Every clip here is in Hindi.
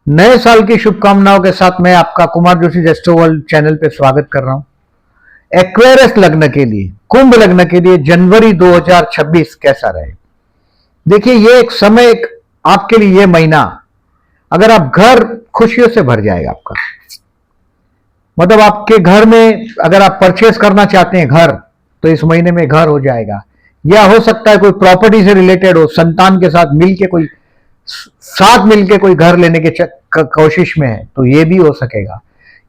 नए साल की शुभकामनाओं के साथ मैं आपका Kumar Joshi astro world channel पे स्वागत कर रहा हूं। एक्वेरियस लग्न के लिए, कुंभ लग्न के लिए जनवरी 2026 कैसा रहे? देखिए, ये एक समय आपके लिए, ये महीना अगर आप घर खुशियों से भर जाएगा आपका। मतलब आपके घर में अगर आप परचेस करना चाहते हैं घर, तो इस महीने में घर हो जाएगा। या हो सकता है कोई प्रॉपर्टी से रिलेटेड हो, संतान के साथ मिलके कोई साथ मिलके कोई घर लेने के कोशिश में है, तो ये भी हो सकेगा।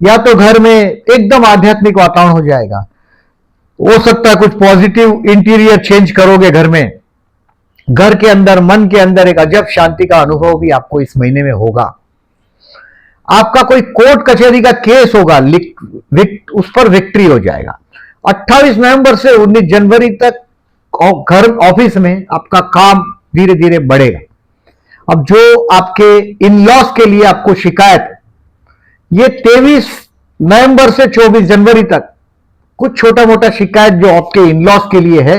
या तो घर में एकदम आध्यात्मिक वातावरण हो जाएगा। हो सकता है कुछ पॉजिटिव इंटीरियर चेंज करोगे घर में। घर के अंदर, मन के अंदर एक अजब शांति का अनुभव भी आपको इस महीने में होगा। आपका कोई कोर्ट कचहरी का केस होगा, उस पर विक्ट्री हो जाएगा। 28 नवंबर से 19 जनवरी तक घर ऑफिस में आपका काम धीरे धीरे बढ़ेगा। अब जो आपके इन लॉस के लिए आपको शिकायत, ये 23 नवंबर से 24 जनवरी तक कुछ छोटा मोटा शिकायत जो आपके इन लॉस के लिए है,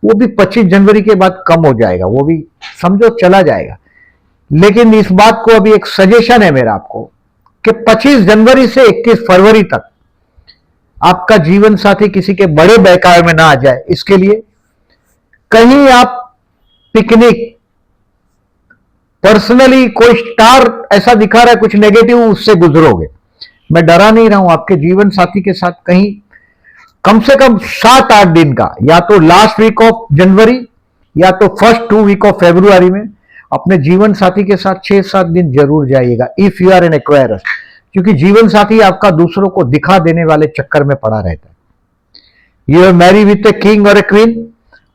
वो भी 25 जनवरी के बाद कम हो जाएगा, वो भी समझो चला जाएगा। लेकिन इस बात को अभी एक सजेशन है मेरा आपको कि 25 जनवरी से 21 फरवरी तक आपका जीवन साथी किसी के बड़े बहकावे में ना आ जाए, इसके लिए कहीं आप पिकनिक, पर्सनली कोई स्टार ऐसा दिखा रहा है कुछ नेगेटिव, उससे गुजरोगे। मैं डरा नहीं रहा हूं। आपके जीवन साथी के साथ कहीं कम से कम 7-8 दिन का, या तो लास्ट वीक ऑफ जनवरी या तो फर्स्ट 2 वीक ऑफ फरवरी में अपने जीवन साथी के साथ 6-7 दिन जरूर जाइएगा, इफ यू आर एन एक्वायरस। क्योंकि जीवन साथी आपका दूसरों को दिखा देने वाले चक्कर में पड़ा रहता है। You Mary with a king और ए क्वीन,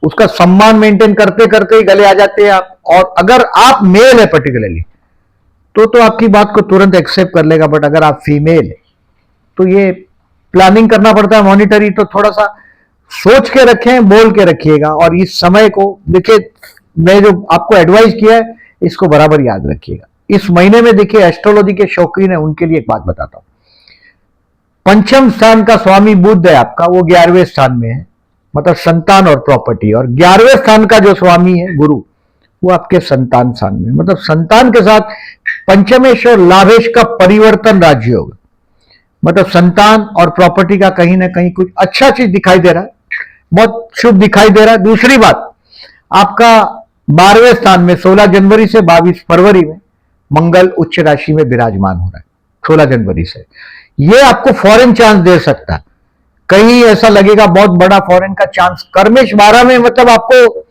उसका सम्मान मेंटेन करते करते ही गले आ जाते हैं आप। और अगर आप मेल है पर्टिकुलरली, तो आपकी बात को तुरंत एक्सेप्ट कर लेगा। बट अगर आप फीमेल है तो ये प्लानिंग करना पड़ता है, मॉनिटरी। तो थोड़ा सा सोच के रखें, बोल के रखिएगा। और इस समय को देखिए, मैं जो आपको एडवाइस किया है इसको बराबर याद रखिएगा। इस महीने में देखिए, एस्ट्रोलॉजी के शौकीन है उनके लिए एक बात बताता हूं। पंचम स्थान का स्वामी बुध है आपका, वो 11वें स्थान में है, मतलब संतान और प्रॉपर्टी। और 11वें स्थान का जो स्वामी है गुरु, वो आपके संतान स्थान में, मतलब संतान के साथ पंचमेश और लाभेश का परिवर्तन राज्य होगा। मतलब संतान और प्रॉपर्टी का कहीं ना कहीं कुछ अच्छा चीज दिखाई दे रहा है, बहुत शुभ दिखाई दे रहा है। दूसरी बात, आपका 12वें स्थान में 16 जनवरी से 22 फरवरी में मंगल उच्च राशि में विराजमान हो रहा है। 16 जनवरी से ये आपको फॉरेन चांस दे सकता है। कहीं ऐसा लगेगा बहुत बड़ा फॉरेन का चांस। कर्मेश 12 में, मतलब आपको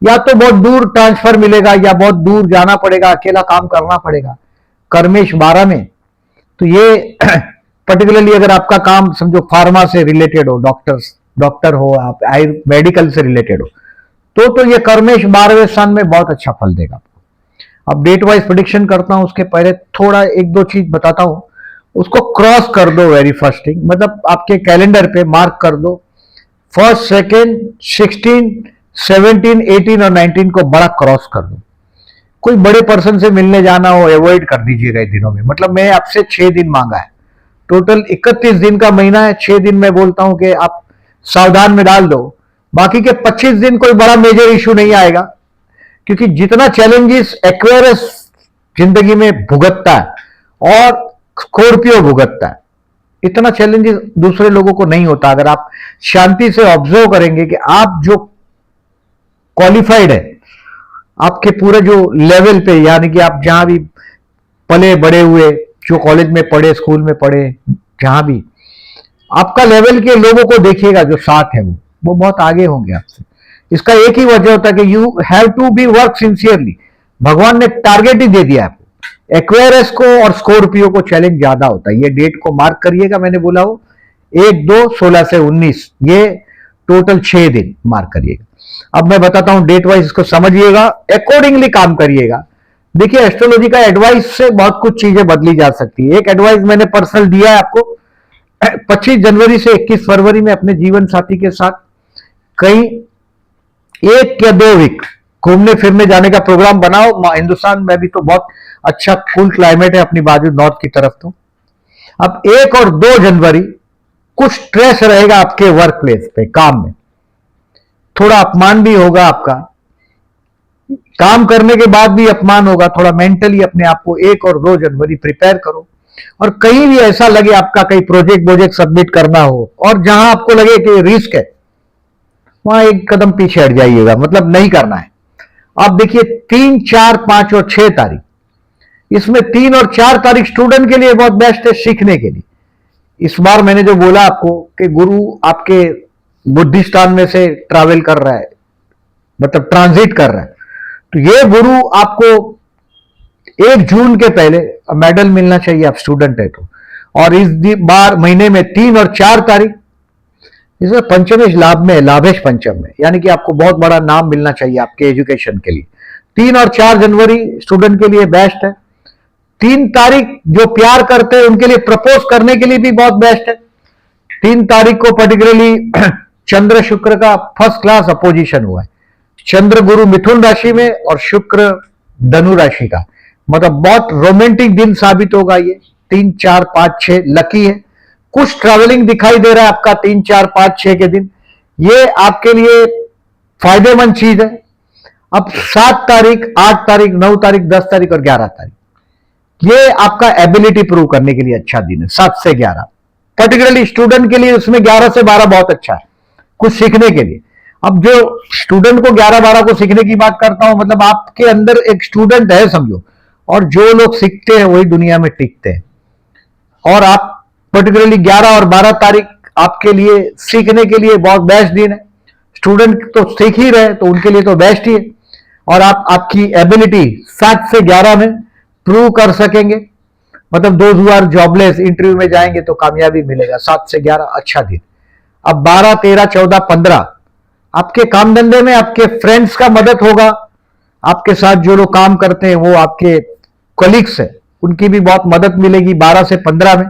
या तो बहुत दूर ट्रांसफर मिलेगा या बहुत दूर जाना पड़ेगा, अकेला काम करना पड़ेगा। कर्मेश 12 में, तो ये पर्टिकुलरली अगर आपका काम समझो फार्मा से रिलेटेड हो, डॉक्टर हो आप, मेडिकल से रिलेटेड हो, तो ये कर्मेश 12वें स्थान में बहुत अच्छा फल देगा आपको। अब डेट वाइज प्रेडिक्शन करता हूं, उसके पहले थोड़ा 1-2 चीज बताता हूं। उसको क्रॉस कर दो, वेरी फर्स्ट थिंग, मतलब आपके कैलेंडर पे मार्क कर दो 1, 2, 16, 17, 18 और 19 को बड़ा क्रॉस कर दो। कोई बड़े पर्सन से मिलने जाना हो, अवॉइड कर दीजिएगा इन दिनों में। मतलब मैं आपसे 6 दिन मांगा है, टोटल 31 दिन का महीना है। 6 दिन मैं बोलता हूं कि आप सावधान में डाल दो। बाकी के 25 दिन कोई बड़ा मेजर इशू नहीं आएगा, क्योंकि जितना चैलेंजेस एक्वेरियस जिंदगी में भुगतता है और स्कॉर्पियो भुगतता है, इतना चैलेंजेस दूसरे लोगों को नहीं होता। अगर आप शांति से ऑब्जर्व करेंगे कि आप जो क्वालिफाइड है, आपके पूरे जो लेवल पे, यानी कि आप जहां भी पले बड़े हुए, जो कॉलेज में पढ़े, स्कूल में पढ़े, जहां भी आपका लेवल के लोगों को देखिएगा जो साथ है, वो बहुत आगे होंगे आपसे। इसका एक ही वजह होता है कि you have to be work sincerely. भगवान ने टारगेट ही दे दिया आपको। एक्वेरियस को और स्कॉर्पियो को चैलेंज ज्यादा होता है। ये डेट को मार्क करिएगा, मैंने बोला हो 1, 2, 16 से 19, ये टोटल 6 दिन मार्क करिएगा। अब मैं बताता हूं डेट वाइज, इसको समझिएगा, अकॉर्डिंगली काम करिएगा। देखिए, एस्ट्रोलॉजी का एडवाइस से बहुत कुछ चीजें बदली जा सकती है। एक एडवाइस मैंने पर्सनल दिया है आपको, 25 जनवरी से 21 फरवरी में अपने जीवन साथी के साथ कहीं 1 या 2 वीक घूमने फिरने जाने का प्रोग्राम बनाओ। हिंदुस्तान में भी तो बहुत अच्छा कूल क्लाइमेट है अपनी बाजू नॉर्थ की तरफ। तो अब 1 और 2 जनवरी कुछ स्ट्रेस रहेगा आपके वर्क प्लेस पे, काम में थोड़ा अपमान भी होगा आपका। काम करने के बाद भी अपमान होगा, थोड़ा मेंटली अपने आप को 1 और 2 जनवरी प्रिपेयर करो। और कहीं भी ऐसा लगे आपका कहीं प्रोजेक्ट सबमिट करना हो और जहां आपको लगे कि रिस्क है, वहां एक कदम पीछे हट जाइएगा, मतलब नहीं करना है। आप देखिए 3, 4, 5 और 6 तारीख, इसमें 3 और 4 तारीख स्टूडेंट के लिए बहुत बेस्ट है सीखने के लिए। इस बार मैंने जो बोला आपको कि गुरु आपके बुद्धिस्तान में से ट्रैवल कर रहा है, मतलब ट्रांजिट कर रहा है, तो ये गुरु आपको 1 जून के पहले मेडल मिलना चाहिए, आप स्टूडेंट है तो। और इस बार महीने में 3 और 4 तारीख, इसमें पंचमेश लाभ में, लाभेश पंचम में, यानी कि आपको बहुत बड़ा नाम मिलना चाहिए आपके एजुकेशन के लिए। 3 और 4 जनवरी स्टूडेंट के लिए बेस्ट है। 3 तारीख जो प्यार करते हैं उनके लिए प्रपोज करने के लिए भी बहुत बेस्ट है। 3 तारीख को पर्टिकुलरली चंद्र शुक्र का फर्स्ट क्लास अपोजिशन हुआ है। चंद्र गुरु मिथुन राशि में और शुक्र धनु राशि का, मतलब बहुत रोमांटिक दिन साबित होगा ये। 3, 4, 5, 6 लकी है। कुछ ट्रैवलिंग दिखाई दे रहा है आपका 3, 4, 5, 6 के दिन, ये आपके लिए फायदेमंद चीज है। अब 7 तारीख, 8 तारीख, 9 तारीख, 10 तारीख और 11 तारीख, ये आपका एबिलिटी प्रूव करने के लिए अच्छा दिन है। 7 से 11 पर्टिकुलरली स्टूडेंट के लिए, उसमें 11 से 12 बहुत अच्छा है कुछ सीखने के लिए। अब जो स्टूडेंट को 11-12 को सीखने की बात करता हूं, मतलब आपके अंदर एक स्टूडेंट है समझो, और जो लोग सीखते हैं वही दुनिया में टिकते हैं। और आप पर्टिकुलरली 11 और 12 तारीख आपके लिए सीखने के लिए बहुत बेस्ट दिन है। स्टूडेंट तो सीख ही रहे तो उनके लिए तो बेस्ट ही है। और आप आपकी एबिलिटी 7 से 11 में प्रूव कर सकेंगे, मतलब those who are jobless interview में जाएंगे तो कामयाबी मिलेगा। 7 से 11 अच्छा दिन। अब 12, 13, 14, 15 आपके काम धंधे में आपके फ्रेंड्स का मदद होगा। आपके साथ जो लोग काम करते हैं वो आपके कलीग्स है, उनकी भी बहुत मदद मिलेगी 12 से 15 में।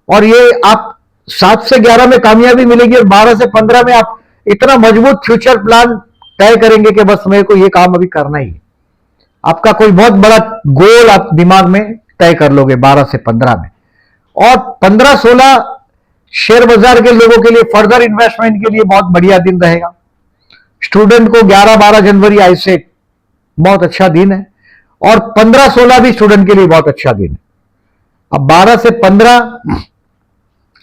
और ये आप 7 से 11 में कामयाबी मिलेगी और 12 से 15 में आप इतना मजबूत फ्यूचर प्लान तय करेंगे कि बस मेरे को ये काम अभी करना ही है। आपका कोई बहुत बड़ा गोल आप दिमाग में तय कर लोगे 12 से 15 में। और 15-16 शेयर बाजार के लोगों के लिए फर्दर इन्वेस्टमेंट के लिए बहुत बढ़िया दिन रहेगा। स्टूडेंट को 11-12 जनवरी ऐसे बहुत अच्छा दिन है, और 15-16 भी स्टूडेंट के लिए बहुत अच्छा दिन है। अब 12 से 15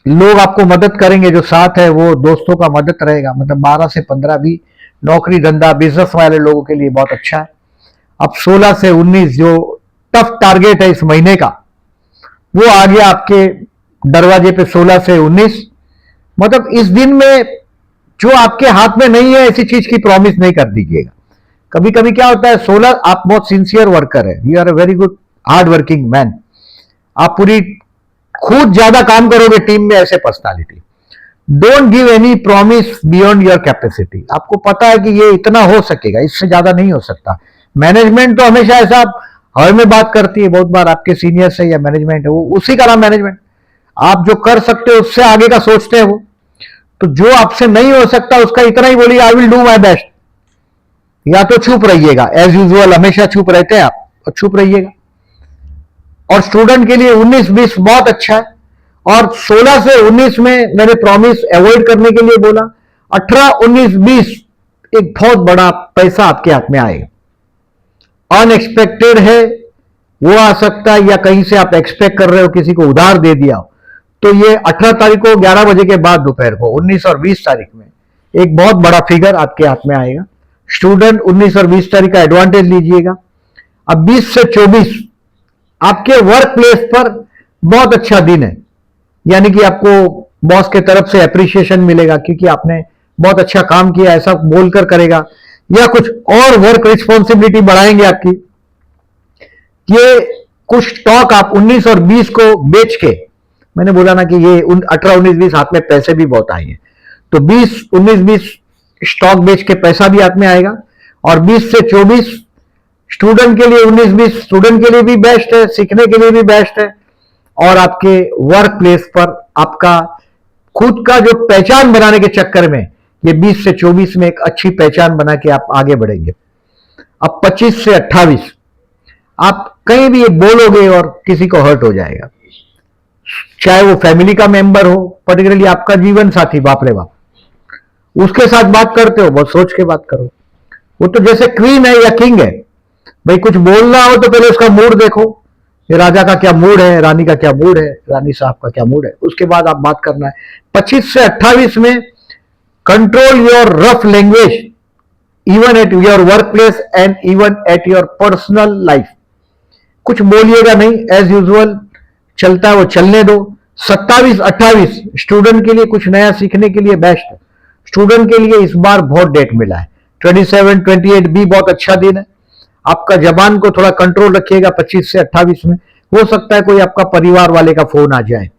लोग आपको मदद करेंगे, जो साथ है वो दोस्तों का मदद रहेगा, मतलब 12 से 15 भी नौकरी धंधा बिजनेस वाले लोगों के लिए बहुत अच्छा है। अब 16 से 19 जो टफ टारगेट है इस महीने का, वो आ गया आपके दरवाजे पे। 16 से 19 मतलब इस दिन में जो आपके हाथ में नहीं है ऐसी चीज की प्रॉमिस नहीं कर दीजिएगा। कभी कभी क्या होता है, 16 आप बहुत सिंसियर वर्कर है, you are a very good hard working man, आप पूरी खुद ज्यादा काम करोगे टीम में, ऐसे personality. Don't give any promise beyond your capacity. आपको पता है कि ये इतना हो सकेगा, इससे ज्यादा नहीं हो सकता। मैनेजमेंट तो हमेशा ऐसा हर में बात करती है, बहुत बार आपके सीनियर से या मैनेजमेंट है, वो उसी का नाम मैनेजमेंट। आप जो कर सकते हो उससे आगे का सोचते हैं वो। तो जो आपसे नहीं हो सकता उसका इतना ही बोलिए, I will do my best, या तो चुप रहिएगा। एज यूजुअल हमेशा चुप रहते हैं आप, और चुप रहिएगा। और स्टूडेंट के लिए 19-20 बहुत अच्छा है। और 16 से 19 में मैंने प्रॉमिस अवॉइड करने के लिए बोला। 18, 19, 20 एक बहुत बड़ा पैसा आपके हाथ में आएगा, अनएक्सपेक्टेड है, वो आ सकता है, या कहीं से आप एक्सपेक्ट कर रहे हो किसी को उधार दे दिया हो, तो ये 18 तारीख को 11 बजे के बाद दोपहर को 19 और 20 तारीख में एक बहुत बड़ा फिगर आपके हाथ में आएगा। स्टूडेंट 19 और 20 तारीख का एडवांटेज लीजिएगा। अब 20 से 24 आपके वर्क प्लेस पर बहुत अच्छा दिन है, यानी कि आपको बॉस के तरफ से अप्रिशिएशन मिलेगा क्योंकि आपने बहुत अच्छा काम किया, ऐसा बोलकर करेगा, या कुछ और वर्क रिस्पॉन्सिबिलिटी बढ़ाएंगे आपकी। ये कुछ स्टॉक आप 19 और 20 को बेच के, मैंने बोला ना कि ये 18, 19, 20 हाथ में पैसे भी बहुत आएंगे, तो 20, 19, 20 स्टॉक बेच के पैसा भी हाथ में आएगा। और 20 से 24 स्टूडेंट के लिए, 19, 20 स्टूडेंट के लिए भी बेस्ट है, सीखने के लिए भी बेस्ट है। और आपके वर्क प्लेस पर आपका खुद का जो पहचान बनाने के चक्कर में ये 20 से 24 में एक अच्छी पहचान बना के आप आगे बढ़ेंगे। अब 25 से 28 आप कहीं भी ये बोलोगे और किसी को हर्ट हो जाएगा, चाहे वो फैमिली का मेंबर हो, पर्टिकुलरली आपका जीवन साथी, बाप रे बाप, उसके साथ बात करते हो बहुत सोच के बात करो। वो तो जैसे क्वीन है या किंग है, भाई कुछ बोलना हो तो पहले उसका मूड देखो, ये राजा का क्या मूड है, रानी का क्या मूड है, रानी साहब का क्या मूड है, उसके बाद आप बात करना है। 25 से 28 में control your rough language even at your work place and even at your personal life. कुछ बोलिएगा नहीं, एज यूजुअल चलता है वो चलने दो। 27-28 स्टूडेंट के लिए कुछ नया सीखने के लिए बेस्ट है। स्टूडेंट के लिए इस बार बहुत डेट मिला है। 27-28 भी बहुत अच्छा दिन है। आपका जबान को थोड़ा कंट्रोल रखिएगा 25 से 28 में। हो सकता है कोई आपका परिवार वाले का फोन आ जाए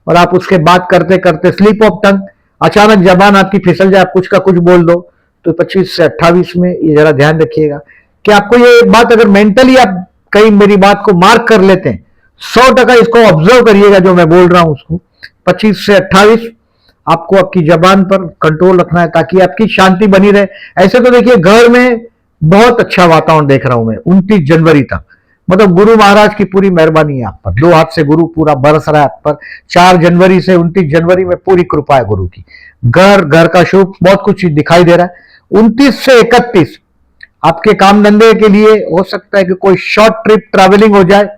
और आप उसके बात करते करते स्लिप ऑफ टंग, अचानक जबान आपकी फिसल जाए, आप कुछ का कुछ बोल दो। तो 25 से 28 में ये जरा ध्यान रखिएगा कि आपको ये बात, अगर मेंटली आप कहीं मेरी बात को मार्क कर लेते हैं, 100% इसको ऑब्जर्व करिएगा जो मैं बोल रहा हूं उसको। 25 से 28 आपको आपकी जबान पर कंट्रोल रखना है ताकि आपकी शांति बनी रहे। ऐसे तो देखिए घर में बहुत अच्छा वातावरण देख रहा हूं मैं 29 जनवरी तक, मतलब गुरु महाराज की पूरी मेहरबानी है आप पर, 2 हाथ से गुरु पूरा बरस रहा है आप पर। 4 जनवरी से 29 जनवरी में पूरी कृपा है गुरु की। घर का शुभ बहुत कुछ दिखाई दे रहा है। 29 से 31 आपके काम धंधे के लिए हो सकता है कि कोई शॉर्ट ट्रिप ट्रैवलिंग हो जाए।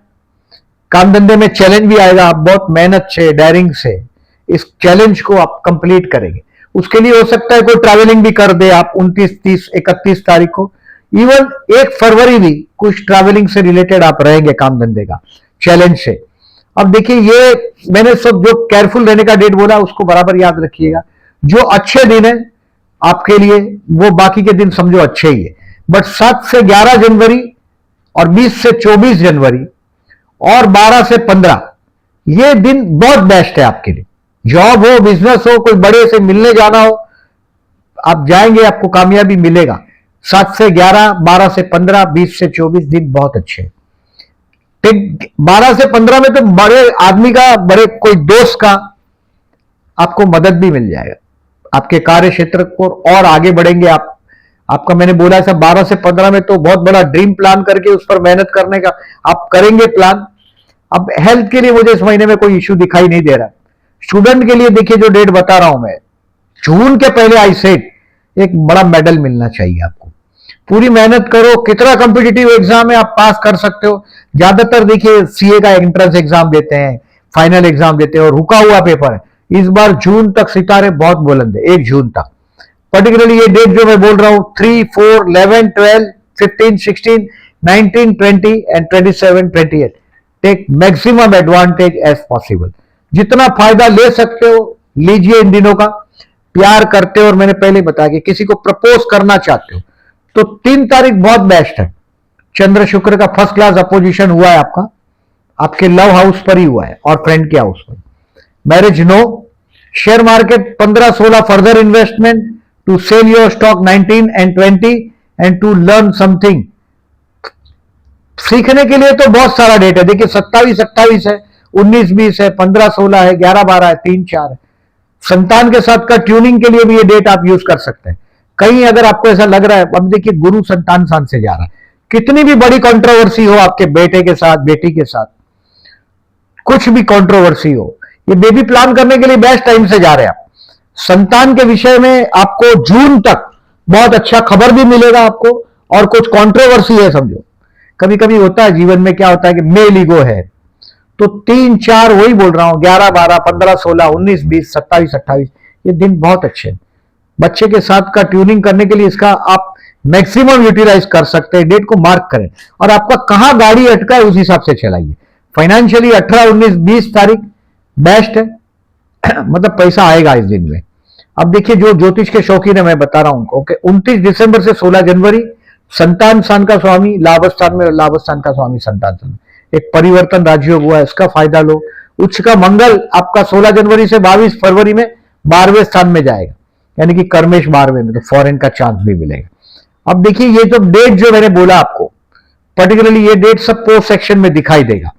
काम धंधे में चैलेंज भी आएगा, आप बहुत मेहनत से डेयरिंग से इस चैलेंज को आप कंप्लीट करेंगे। उसके लिए हो सकता है कोई ट्रैवलिंग भी कर दे आप 29, 30, 31 तारीख को। इवन 1 फरवरी भी कुछ ट्रैवलिंग से रिलेटेड आप रहेंगे काम धंधे का चैलेंज से। अब देखिए ये मैंने सब जो केयरफुल रहने का डेट बोला उसको बराबर याद रखिएगा। जो अच्छे दिन है आपके लिए वो बाकी के दिन समझो अच्छे ही है, बट 7 से 11 जनवरी और 20 से 24 जनवरी और 12 से 15 ये दिन बहुत बेस्ट है आपके लिए। जॉब हो, बिजनेस हो, कोई बड़े से मिलने जाना हो, आप जाएंगे, आपको कामयाबी मिलेगा। 7 से 11, 12 से 15, 20 से 24 दिन बहुत अच्छे हैं। 12 से 15 में तो बड़े आदमी का, बड़े कोई दोस्त का आपको मदद भी मिल जाएगा। आपके कार्य क्षेत्र को और आगे बढ़ेंगे आप। आपका मैंने बोला था 12 से 15 में तो बहुत बड़ा ड्रीम प्लान करके उस पर मेहनत करने का आप करेंगे प्लान। अब हेल्थ के लिए मुझे इस महीने में कोई इश्यू दिखाई नहीं दे रहा। स्टूडेंट के लिए देखिए जो डेट बता रहा हूं मैं, जून के पहले आई सेट एक बड़ा मेडल मिलना चाहिए आपको। पूरी मेहनत करो, कितना कॉम्पिटिटिव एग्जाम है आप पास कर सकते हो। ज्यादातर देखिए सीए का एंट्रेंस एग्जाम देते हैं, फाइनल एग्जाम देते हैं और रुका हुआ पेपर है। इस बार जून तक सितारे बहुत बुलंद है, 1 जून तक। पर्टिकुलरली ये डेट जो मैं बोल रहा हूं 3, 4, 11, 12, 15, 16, 19, 20 and 27, 28 take maximum advantage as possible. जितना फायदा ले सकते हो लीजिए इन दिनों का। प्यार करते हो और मैंने पहले बताया कि किसी को प्रपोज करना चाहते हो तो 3 तारीख बहुत बेस्ट है। चंद्र शुक्र का फर्स्ट क्लास अपोजिशन हुआ है आपका, आपके लव हाउस पर ही हुआ है और फ्रेंड के हाउस पर। Marriage no. Share market 15-16 further investment to sell your stock 19 and 20 and to learn something. सीखने के लिए तो बहुत सारा डेट है। देखिए 27-28 है, 19-20 है, 15-16 है, 11-12 है, 3-4 है। संतान के साथ का ट्यूनिंग के लिए भी ये डेट आप यूज कर सकते हैं। कहीं अगर आपको ऐसा लग रहा है, अब देखिए गुरु संतान स्थान से जा रहा है, कितनी भी बड़ी कंट्रोवर्सी हो आपके बेटे के साथ, बेटी के साथ, कुछ भी कंट्रोवर्सी हो, ये बेबी प्लान करने के लिए बेस्ट टाइम से जा रहे हैं आप। संतान के विषय में आपको जून तक बहुत अच्छा खबर भी मिलेगा आपको। और कुछ कंट्रोवर्सी है समझो, कभी कभी होता है जीवन में, क्या होता है कि मेल ईगो है, तो 3-4 वही बोल रहा हूं, 11-12, 15-16, 19-20, 27-28 ये दिन बहुत अच्छे हैं। बच्चे के साथ का ट्यूनिंग करने के लिए इसका आप मैक्सिमम यूटिलाइज कर सकते हैं। डेट को मार्क करें और आपका कहां गाड़ी अटका है उस हिसाब से चलाइए। फाइनेंशियली 18, 19, 20 तारीख बेस्ट है मतलब पैसा आएगा इस दिन में। अब देखिए जो ज्योतिष के शौकीन है मैं बता रहा हूं ओके, 29 दिसंबर से 16 जनवरी संतान स्थान का स्वामी लाभ स्थान में और लाभ स्थान का स्वामी संतान स्थान में एक परिवर्तन राजयोग हुआ है, इसका फायदा लो। उच्च का मंगल आपका 16 जनवरी से 22 फरवरी में 12वें स्थान में जाएगा, यानी कि कर्मेश 12वें में, तो फॉरेन का चांस भी मिलेगा। अब देखिए ये जो डेट जो मैंने बोला आपको, पर्टिकुलरली ये डेट सब पोस्ट सेक्शन में दिखाई देगा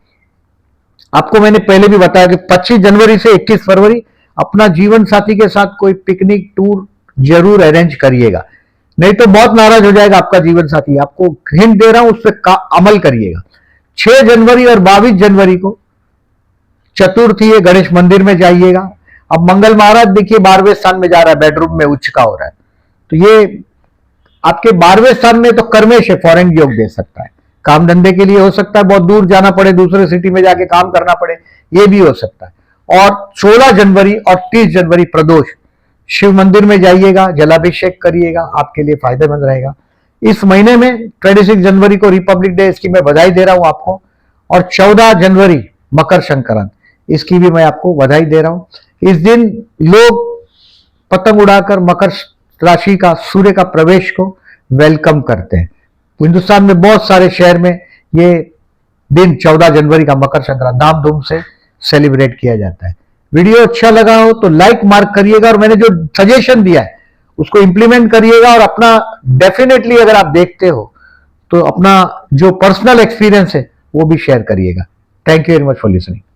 आपको। मैंने पहले भी बताया कि 25 जनवरी से 21 फरवरी अपना जीवन साथी के साथ कोई पिकनिक टूर जरूर अरेंज करिएगा, नहीं तो बहुत नाराज हो जाएगा आपका जीवन साथी। आपको हिंट दे रहा हूं, उस पर अमल करिएगा। 6 जनवरी और 22 जनवरी को चतुर्थी है, गणेश मंदिर में जाइएगा। अब मंगल महाराज देखिए 12वें स्थान में जा रहा है, बेडरूम में उच्च का हो रहा है, तो ये आपके 12वें स्थान में तो कर्मेश है, फॉरेन योग दे सकता है। काम धंधे के लिए हो सकता है, बहुत दूर जाना पड़े, दूसरे सिटी में जाके काम करना पड़े, ये भी हो सकता है। और 16 जनवरी और 30 जनवरी प्रदोष शिव मंदिर में जाइएगा, जलाभिषेक करिएगा, आपके लिए फायदेमंद रहेगा। इस महीने में 26 जनवरी को रिपब्लिक डे, इसकी मैं बधाई दे रहा हूं आपको। और 14 जनवरी मकर संक्रांति, इसकी भी मैं आपको बधाई दे रहा हूं। इस दिन लोग पतंग उड़ाकर मकर राशि का, सूर्य का प्रवेश को वेलकम करते हैं। हिंदुस्तान में बहुत सारे शहर में ये दिन 14 जनवरी का मकर संक्रांति धामधूम से सेलिब्रेट किया जाता है। वीडियो अच्छा लगा हो तो लाइक मार्क करिएगा, और मैंने जो सजेशन दिया है उसको इंप्लीमेंट करिएगा, और अपना डेफिनेटली अगर आप देखते हो तो अपना जो पर्सनल एक्सपीरियंस है वो भी शेयर करिएगा। Thank you very much for listening.